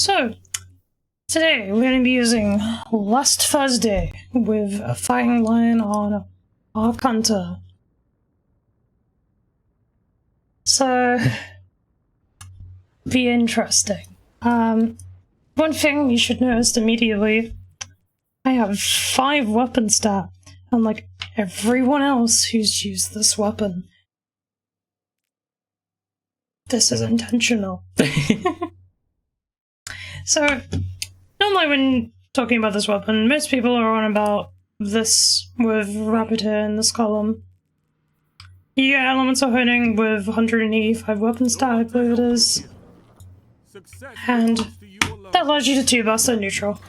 So, today we're going to be using Last Thursday with a fighting lion on Arc Hunter. So, be interesting. One thing you should notice immediately, I have 5 weapon stat, unlike everyone else who's used this weapon. This is intentional. So, normally when talking about this weapon, most people are on about this with rapid hit in this column. You get elements of honing with 185 weapon stat, I believe it is. And that allows you to 2-bust at neutral.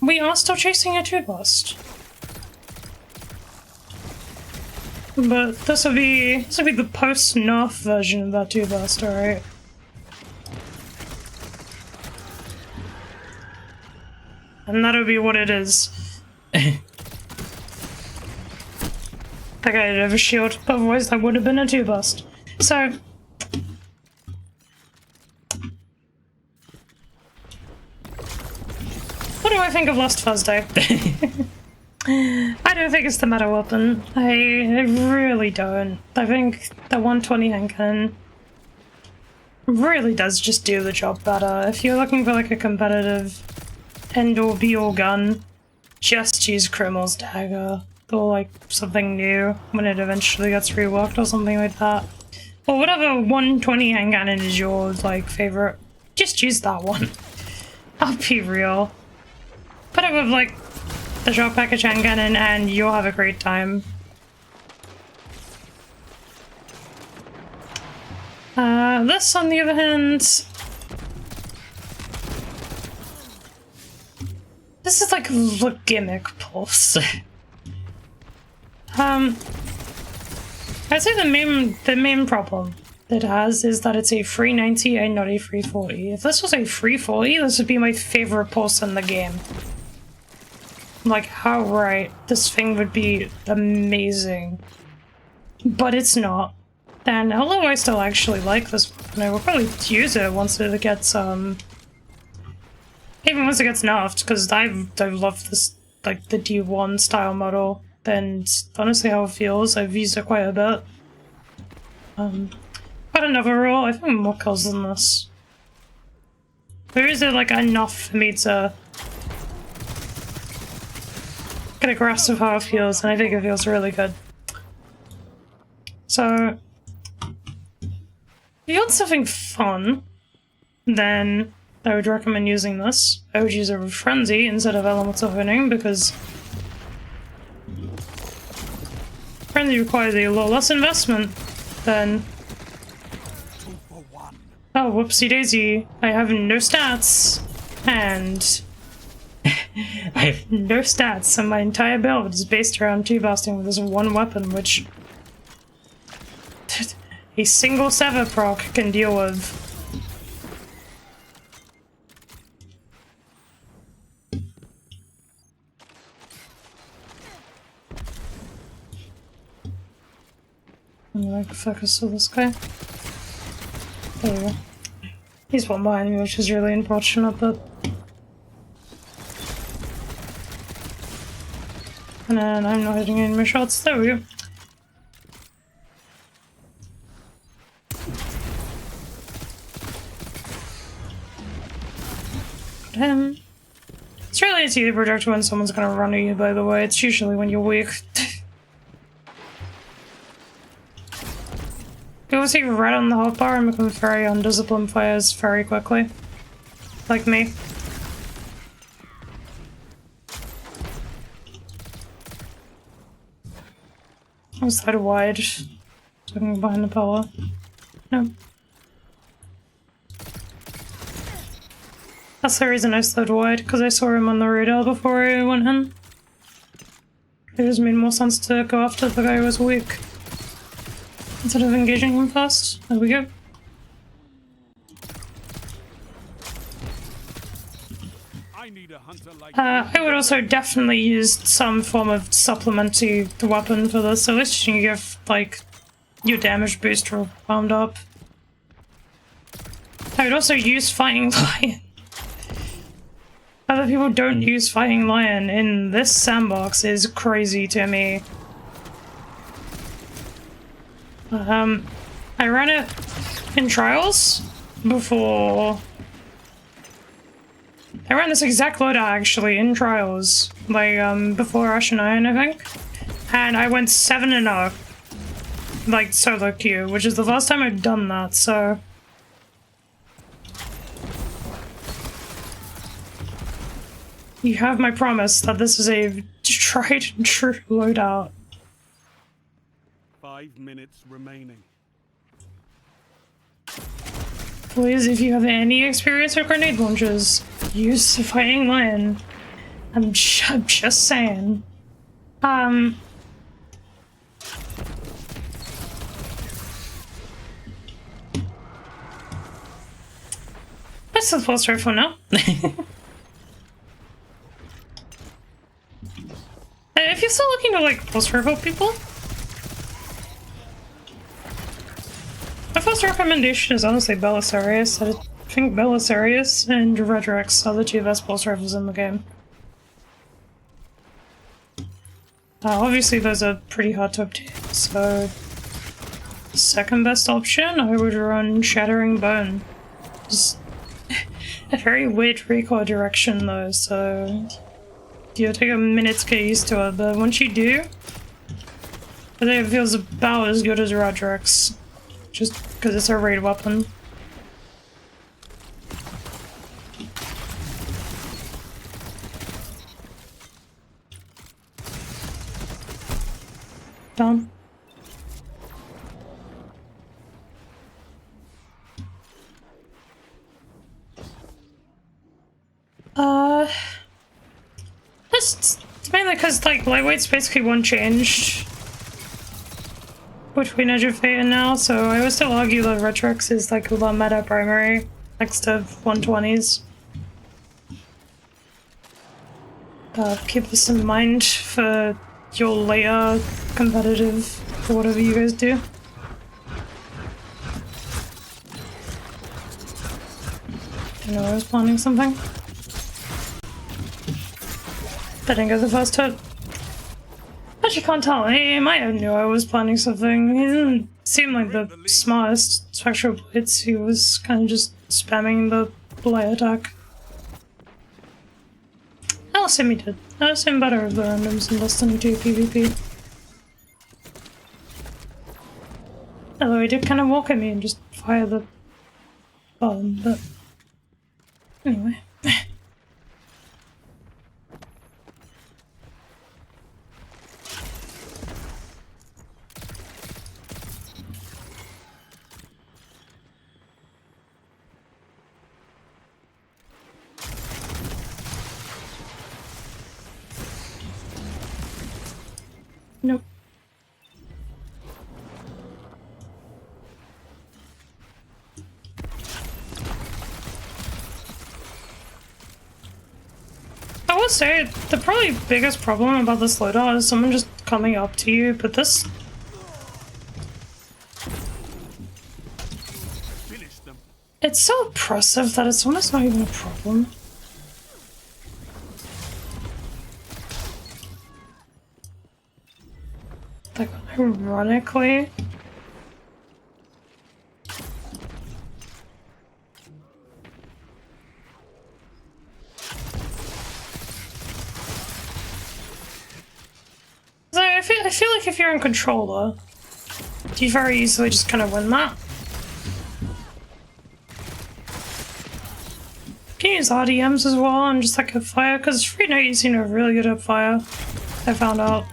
We are still chasing a 2-bust. But this would be the post-nerf version of that 2-bust, alright? And that'll be what it is. That guy did have a shield, otherwise that would have been a 2-bust. So... what do I think of Last Thursday? I don't think it's the meta weapon. I really don't. I think the 120 hand cannon really does just do the job better. If you're looking for like a competitive end-all be-all gun, just use Criminal's Dagger or like something new when it eventually gets reworked or something like that. Or whatever 120 hand cannon is your like favorite, just use that one. I'll be real. Put it with like the short package hand cannon and you'll have a great time. This on the other hand, this is like the gimmick pulse. I'd say the main problem it has is that it's a 390 and not a 340. If this was a 340, this would be my favorite pulse in the game. Like, outright, this thing would be amazing. But it's not. And although I still actually like this weapon, I will probably use it once it gets, even once it gets nerfed, because I love this, like, the D1 style model, and honestly how it feels, I've used it quite a bit. But another rule, I think more kills than this. But is it, like, enough for me to get a grasp of how it feels, and I think it feels really good. So, if you want something fun, then I would recommend using this. I would use it with Frenzy instead of Elemental Honing, because Frenzy requires a lot less investment than... oh, whoopsie daisy. I have no stats, and... I have no stats, and my entire build is based around 2-busting with this one weapon, which a single Sever proc can deal with. I'm gonna focus on this guy. There we go. He's one behind me, which is really unfortunate, but... and then I'm not hitting any more shots. There we go. Got him. It's really easy to project when someone's gonna run at you, by the way. It's usually when you're weak. You always see red on the hotbar and become very undisciplined players very quickly. Like me. I was that wide, looking behind the pillar. No. That's the reason I slid wide, because I saw him on the radar before I went in. It just made more sense to go after the guy who was weak, instead of engaging him first. There we go. I would also definitely use some form of supplement to the weapon for this, so at least you can give, like, your damage booster wound up. I would also use Fighting Lion. Other people don't use Fighting Lion in this sandbox is crazy to me. I ran it in trials before. I ran this exact loadout actually in trials, like before Ash and Iron, I think, and I went 7-0, like solo queue, which is the first time I've done that. So you have my promise that this is a tried and true loadout. 5 minutes remaining. Please, if you have any experience with grenade launchers, use the Fighting Lion. I'm just saying. That's the pulse rifle now. If you're still looking to like pulse rifle people, my first recommendation is honestly Belisarius. I think Belisarius and Redrex are the two best pulse rifles in the game. Obviously those are pretty hard to obtain, so second best option I would run Shattering Bone. Just a very weird recoil direction though, so you'll take a minute to get used to it, but once you do, I think it feels about as good as Redrex. Just because it's a raid weapon. Done. It's mainly because like lightweight's basically one changed between Edge of Fate and now, so I would still argue that Redrex is like a lot meta primary next to 120s. Keep this in mind for your later competitive for whatever you guys do. I know I was planning something. I didn't get the first hit. Actually can't tell. He might have knew I was planning something. He didn't seem like the smartest Spectral Blades. He was kind of just spamming the light attack. I'll assume he did. I'll assume better of the randoms and less than 2 PvP. Although he did kind of walk at me and just fire the bomb, but anyway. Nope. I would say the probably biggest problem about this loadout is someone just coming up to you, but this... It's so oppressive that it's almost not even a problem. Like, ironically... I feel like if you're in controller, you very easily just kind of win that. You can use RDMs as well and just like a fire, because free night seem to have really good at fire. I found out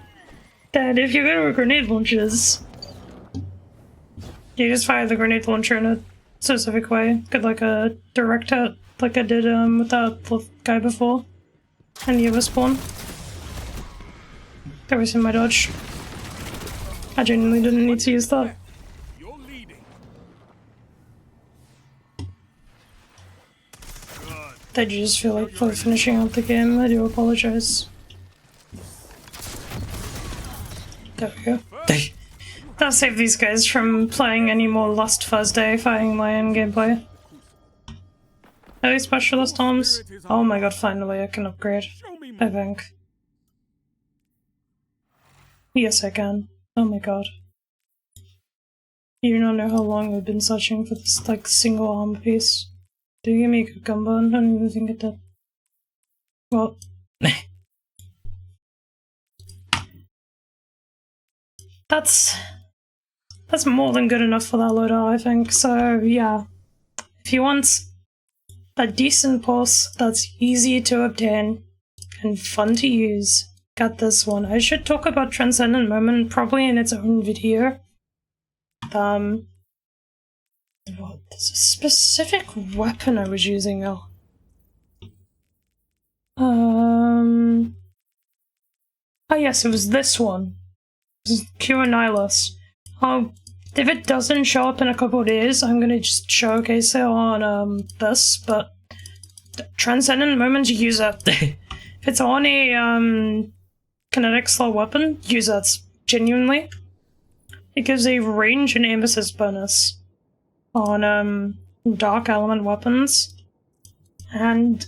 that if you go to grenade launchers, you just fire the grenade launcher in a specific way. Get like a direct hit, like I did with that guy before, and the other spawn. That was in my dodge. I genuinely didn't need to use that. Did you just feel like for finishing out the game? I do apologize. There we go. That'll save these guys from playing any more Last Thursday Fighting Lion gameplay. Are they specialist arms? Oh my god, finally I can upgrade. I think. Yes, I can. Oh my god. You don't know how long we've been searching for this, like, single arm piece. Did you give me a cucumber? I don't even think it did. Well... That's more than good enough for that loader, I think. So, yeah. If you want a decent pulse that's easy to obtain and fun to use, get this one. I should talk about Transcendent Moment probably in its own video. There's a specific weapon I was using though. Oh yes, it was this one. This is Q&Nihilus. If it doesn't show up in a couple of days, I'm gonna just showcase it on this, but Transcendent Moment, use it. If it's on a kinetic slow weapon, use it, genuinely. It gives a range and aim assist bonus on dark element weapons, and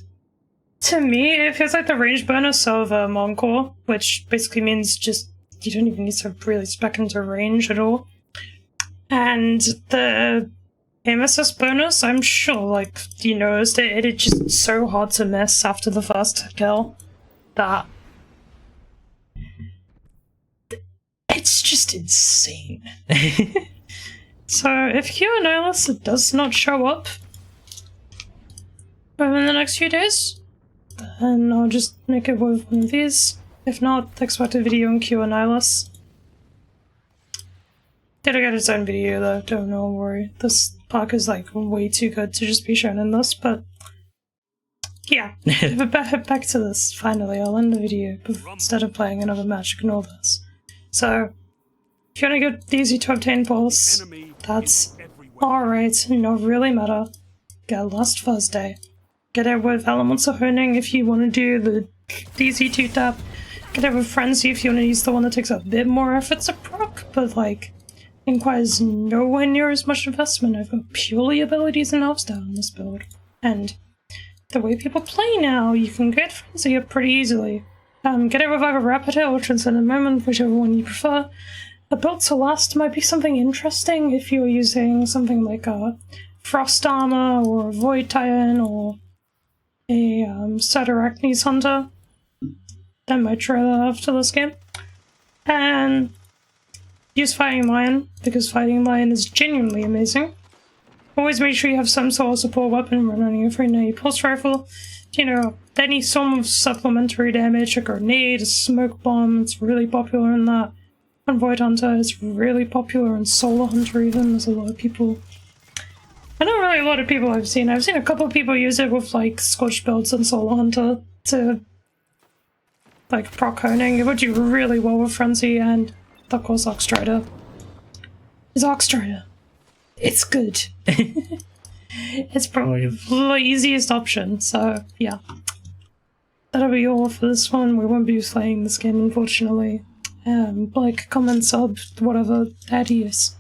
to me it feels like the range bonus of Encore, which basically means just you don't even need to really spec into range at all. And the aim assist bonus, I'm sure, like, you noticed it, it's just so hard to miss after the first kill that it's just insane. So if Q&Nihilus does not show up in the next few days, then I'll just make it with one of these. If not, expect a video on Q&Nihilus. Did I get its own video though? Don't worry. This park is like way too good to just be shown in this, but yeah. But back to this. Finally, I'll end the video instead of playing another match. Ignore this. So, if you want to get easy to obtain pulse, that's alright, not really matter. Get Last Thursday. Get it with Elements of Honing if you want to do the easy 2-tap. Get it with Frenzy if you want to use the one that takes a bit more effort to proc, but like, requires nowhere near as much investment. I've got purely abilities and elves down in this build. And the way people play now, you can get Frenzy up pretty easily. Get it with either Rapid Hit or Transcendent Moment, whichever one you prefer. A build to last might be something interesting if you're using something like a Frost Armor or a Void Titan or a Saturachnes Hunter. I might try that after this game. And use Fighting Lion, because Fighting Lion is genuinely amazing. Always make sure you have some sort of support weapon when running a 390 pulse rifle. You know, any form of supplementary damage, a grenade, a smoke bomb, it's really popular in that. On Void Hunter, it's really popular in Solar Hunter even, there's a lot of people. I not really a lot of people I've seen a couple of people use it with like Scorched builds and Solar Hunter to like proc honing. It would do really well with Frenzy and of course Oxstrider. Is Oxstrider. It's good. It's probably the easiest option, so yeah. That'll be all for this one. We won't be playing this game, unfortunately. Like, comment, sub, whatever, adios.